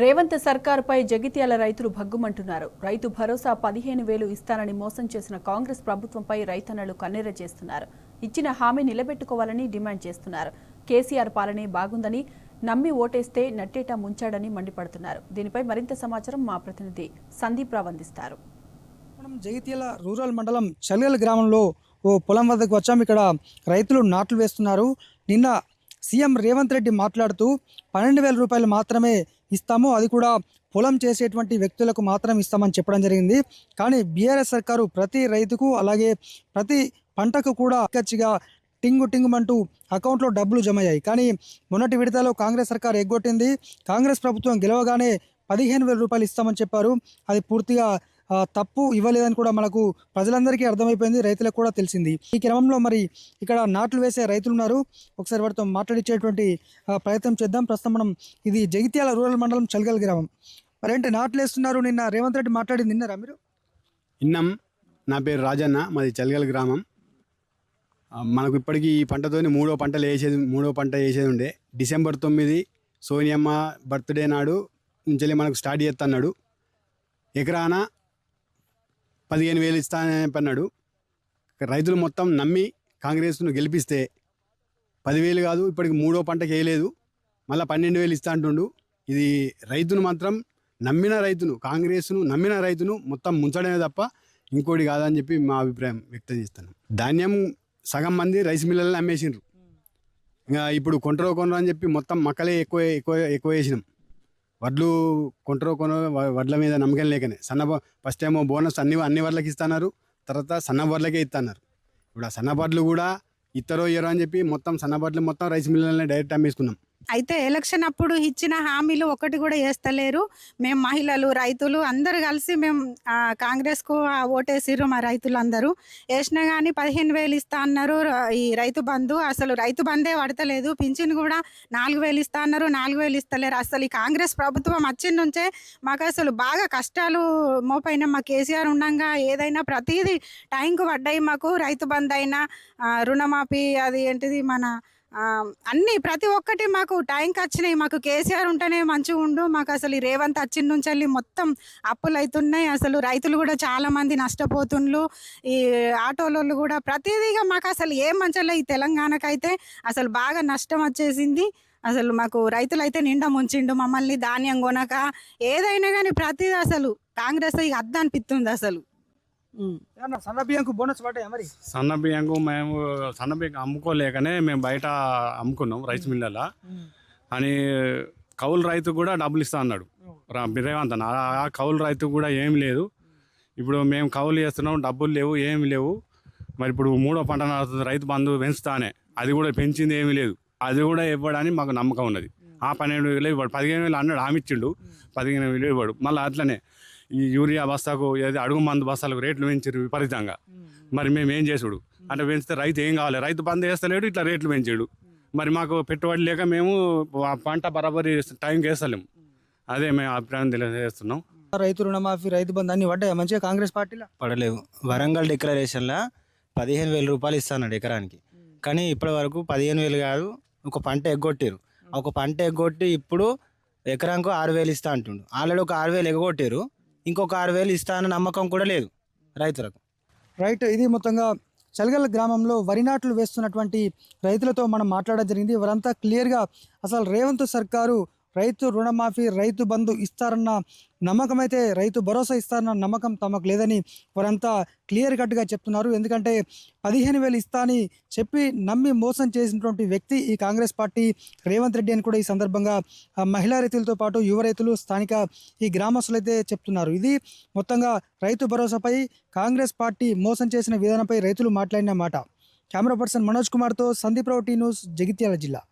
రేవంత్ సర్కారుపై జగిత్యాల రైతులు భగ్గుమంటున్నారు. రైతు భరోసా 15,000 ఇస్తానని మోసం చేసిన కాంగ్రెస్ ప్రభుత్వంపై రైతన్నలు కన్నెర్ర చేస్తున్నారు. ఇచ్చిన హామీ నిలబెట్టుకోవాలని డిమాండ్ చేస్తున్నారు. కేసీఆర్ పాలనే బాగుందని, నమ్మి ఓటేస్తే నట్టేటా ముంచాడని మండిపడుతున్నారు. దీనిపై మరింత సమాచారం మా ప్రతినిధి సందీప్ రావు అందిస్తారు. మనం జగిత్యాల రూరల్ మండలం చల్గల్ గ్రామంలో ఓ పొలం వద్దకు వచ్చాం. ఇక్కడ రైతులు నాట్లు వేస్తున్నారు. నిన్న సీఎం రేవంత్ రెడ్డి మాట్లాడుతూ 12,000 రూపాయలు మాత్రమే ఇస్తాము, అది కూడా పొలం చేసేటువంటి వ్యక్తులకు మాత్రం ఇస్తామని చెప్పడం జరిగింది. కానీ బీఆర్ఎస్ సర్కారు ప్రతి రైతుకు అలాగే ప్రతి పంటకు కూడా ఖచ్చితంగా టింగుమంటూ అకౌంట్లో డబ్బులు జమ అయ్యాయి. కానీ మొన్నటి విడతలో కాంగ్రెస్ సర్కారు ఎగ్గొట్టింది. కాంగ్రెస్ ప్రభుత్వం గెలవగానే 15,000 రూపాయలు ఇస్తామని చెప్పారు. అది పూర్తిగా తప్పు, ఇవ్వలేదని కూడా మనకు ప్రజలందరికీ అర్థమైపోయింది, రైతులకు కూడా తెలిసింది. ఈ క్రమంలో మరి ఇక్కడ నాట్లు వేసే రైతులు ఉన్నారు. ఒకసారి వారితో మాట్లాడించేటువంటి ప్రయత్నం చేద్దాం. ప్రస్తుతం మనం ఇది జగిత్యాల రూరల్ మండలం చల్గల్ గ్రామం. మరేంటి నాట్లు వేస్తున్నారు? నిన్న రేవంత్ రెడ్డి మాట్లాడింది విన్నారా మీరు? విన్నాం. నా పేరు రాజన్న, మాది చల్గల్ గ్రామం. మనకు ఇప్పటికీ ఈ పంటతోని మూడో పంట వేసేది ఉండే. డిసెంబర్ 9 సోనియమ్మ బర్త్డే నాడు నుంచి మనకు స్టార్ట్ చేస్తున్నాడు. ఎకరాన 15,000 ఇస్తానని చెప్పన్నాడు. రైతులు మొత్తం నమ్మి కాంగ్రెస్ను గెలిపిస్తే 10,000 కాదు, ఇప్పటికి మూడో పంటకి వేయలేదు, మళ్ళీ 12,000 ఇస్తా అంటుండు. ఇది రైతును మాత్రం కాంగ్రెస్ను నమ్మిన రైతును మొత్తం ముంచడమే తప్ప ఇంకోటి కాదని చెప్పి మా అభిప్రాయం వ్యక్తం చేస్తాను. ధాన్యం సగం మంది రైస్ మిల్లర్లను అమ్మేసిండ్రు. ఇంకా ఇప్పుడు కొంటరో అని చెప్పి మొత్తం మక్కలే ఎక్కువ వేసినాం. వడ్లు కొంటరో వడ్ల మీద నమ్మకం లేకనే ఫస్ట్ ఏమో బోనస్ అన్ని వడ్లకి ఇస్తున్నారు, తర్వాత సన్న వడ్లకే ఇస్తున్నారు. ఇప్పుడు ఆ సన్న వడ్లు కూడా ఇస్తారో ఇయ్యరో అని చెప్పి మొత్తం సన్న వడ్లు మొత్తం రైస్ మిల్లర్లని డైరెక్ట్ అమ్మేసుకున్నాం. అయితే ఎలక్షన్ అప్పుడు ఇచ్చిన హామీలు ఒకటి కూడా చేస్తలేరు. మేము మహిళలు, రైతులు అందరు కలిసి మేము కాంగ్రెస్కు ఓటేసిర్రు. మా రైతులు అందరూ వేసినా కానీ 15,000 ఇస్తా అన్నారు. ఈ రైతు బంధు అసలు రైతు బంధే పడతలేదు. పింఛన్ కూడా 4,000 ఇస్తా అన్నారు, 4,000 ఇస్తలేరు. అసలు ఈ కాంగ్రెస్ ప్రభుత్వం వచ్చిన నుంచే మాకు అసలు బాగా కష్టాలు మోపైన. మా కేసీఆర్ ఉండగా ఏదైనా ప్రతిదీ టైంకు పడ్డాయి. మాకు రైతు బంధు అయినా, రుణమాఫీ, అది ఏంటిది మన అన్నీ ప్రతి ఒక్కటి మాకు టైంకి వచ్చినాయి. మాకు కేసీఆర్ ఉంటేనే మంచిగా ఉండు. మాకు అసలు ఈ రేవంత్ వచ్చిన నుంచి వెళ్ళి మొత్తం అప్పులు అవుతున్నాయి. అసలు రైతులు కూడా చాలా మంది నష్టపోతుండ్రు. ఈ ఆటోలు కూడా ప్రతిదీగా మాకు అసలు ఏం మంచిగా ఈ తెలంగాణకైతే అసలు బాగా నష్టం వచ్చేసింది. అసలు మాకు రైతులు అయితే నిండా ముంచిండు మమ్మల్ని. ధాన్యం కొనక ఏదైనా కానీ ప్రతిదీ అసలు కాంగ్రెస్ ఇక అద్ద అనిపిస్తుంది. అసలు సన్న బియ్యంకు బోనస్ పడ్డాయా మరి? సన్న బియ్యంకు మేము సన్న బియ్యం అమ్ముకోలేకనే మేము బయట అమ్ముకున్నాం రైస్ మిల్లర్లా అని. కౌలు రైతు కూడా డబ్బులు ఇస్తా అన్నాడు రేవంత్ అన్న. ఆ కౌలు రైతు కూడా ఏం లేదు. ఇప్పుడు మేము కౌలు చేస్తున్నాం, డబ్బులు లేవు, ఏమి లేవు. మరి ఇప్పుడు మూడో పంట నడుస్తుంది, రైతు బంధు పెంచుతానే, అది కూడా పెంచింది ఏమీ లేదు. అది కూడా ఇవ్వడానికి మాకు నమ్మకం ఉన్నది. ఆ 12,000 ఇవ్వడు, 15,000 అన్నాడు, హామీ ఇచ్చిండు, 15,000 ఇవ్వడు. మళ్ళీ అట్లనే ఈ యూరియా బస్తాకు అడుగు మందు బస్తాలకు రేట్లు పెంచారు విపరీతంగా. మరి మేము ఏం చేసుడు అంటే, పెంచితే రైతు ఏం కావాలి? రైతు బంద్ చేస్తలేడు, ఇట్లా రేట్లు పెంచాడు. మరి మాకు పెట్టుబడి లేక మేము పంట బరాబరి టైంకి వేస్తలేము. అదే మేము అభిప్రాయం తెలియజేస్తున్నాం. రైతు రుణమాఫీ, రైతు బంధు అన్ని పడ్డాయి మంచిగా కాంగ్రెస్ పార్టీలో? పడలేవు. వరంగల్ డిక్లరేషన్లో 15,000 రూపాయలు ఇస్తాడు ఎకరానికి. కానీ ఇప్పటి వరకు 15,000 కాదు, ఒక పంట ఎగ్గొట్టారు. ఒక పంట ఎగ్గొట్టి ఇప్పుడు ఎకరానికి 6,000 ఇస్తా అంటుండు. ఆల్రెడీ ఒక 6,000 ఎగ్గొట్టారు, ఇంకొక 6,000 ఇస్తా అన్న నమ్మకం కూడా లేదు రైతులకు. రైట్, ఇది మొత్తంగా చల్గల్ గ్రామంలో వరి నాట్లు వేస్తున్నటువంటి రైతులతో మనం మాట్లాడడం జరిగింది. వారంతా క్లియర్గా అసలు రేవంత్ సర్కారు రైతు రుణమాఫీ, రైతు బంధు ఇస్తారన్న నమ్మకం అయితే, రైతు భరోసా ఇస్తారన్న నమ్మకం తమకు లేదని వారంతా క్లియర్ కట్గా చెప్తున్నారు. ఎందుకంటే 15,000 ఇస్తా అని చెప్పి నమ్మి మోసం చేసినటువంటి వ్యక్తి ఈ కాంగ్రెస్ పార్టీ రేవంత్ రెడ్డి అని కూడా ఈ సందర్భంగా మహిళా రైతులతో పాటు యువ రైతులు, స్థానిక ఈ గ్రామస్తులు అయితే చెప్తున్నారు. ఇది మొత్తంగా రైతు భరోసాపై కాంగ్రెస్ పార్టీ మోసం చేసిన విధానంపై రైతులు మాట్లాడిన మాట. కెమెరా పర్సన్ మనోజ్ కుమార్తో సందీప్ రావు, టీ న్యూస్, జగిత్యాల జిల్లా.